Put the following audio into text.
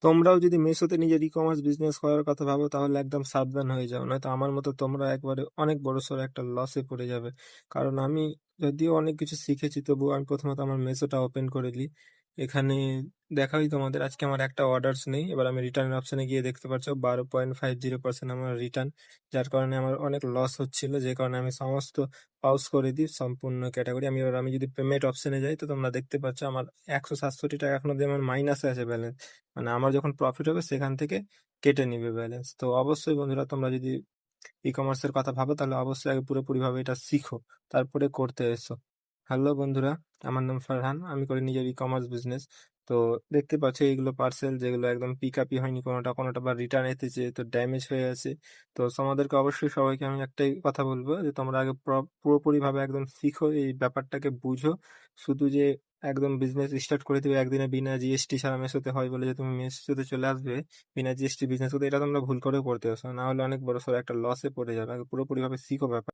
তোমরাও যদি মেসোতে নিজের ই-কমার্স বিজনেস করার কথা ভাবো তাহলে একদম সাবধান হয়ে যাও, নয়তো আমার মতো তোমরা একবারে অনেক বড়সড় একটা লসে পড়ে যাবে। কারণ আমি যদিও অনেক কিছু শিখেছি, তবুও আমি প্রথমত আমার মেসোটা ওপেন করে দিই। এখানে দেখাই তোমাদের, আজকে আমার একটা অর্ডারস নেই। এবার আমি রিটার্ন অপশনে গিয়ে দেখতে পাচ্ছ 12.50% আমার রিটার্ন, যার কারণে আমার অনেক লস হচ্ছিল, যে কারণে আমি সমস্ত পাউজ করে দিই সম্পূর্ণ ক্যাটাগরি। আমি যদি পেমেন্ট অপশনে যাই তো তোমরা দেখতে পাচ্ছ আমার 167 টাকা এখনো দিয়ে আমার মাইনাসে আছে ব্যালেন্স। মানে আমার যখন প্রফিট হবে সেখান থেকে কেটে নিবে ব্যালেন্স। তো অবশ্যই বন্ধুরা, তোমরা যদি ই কমার্সের কথা ভাবো তাহলে অবশ্যই আগে পুরোপুরি ভাবে এটা শিখো, তারপরে করতে এসো। হ্যালো বন্ধুরা, আমার নাম ফারহান, আমি করি নিজের ই কমার্স বিজনেস। তো দেখতে পাচ্ছ এইগুলো পার্সেল, যেগুলো একদম পিক আপই হয়নি, কোনোটা কোনোটা বা রিটার্ন এসেছে তো ড্যামেজ হয়ে আছে। তো তোমাদেরকে অবশ্যই সবাইকে আমি একটাই কথা বলবো, যে তোমরা আগে পুরোপুরি ভাবে একদম শিখো, এই ব্যাপারটাকে বুঝো। শুধু যে একদম বিজনেস স্টার্ট করে দিবে একদিনে বিনা জিএসটি ছাড়া মেসোতে হয় বলে যে তুমি মেসোতে চলে আসবে বিনা জিএসটি বিজনেস করতে, এটা তোমরা ভুল করে করতে আসো, না হলে অনেক বড় সড় একটা লসে পড়ে যাবে। আগে পুরোপুরি ভাবে শিখো ব্যাপার।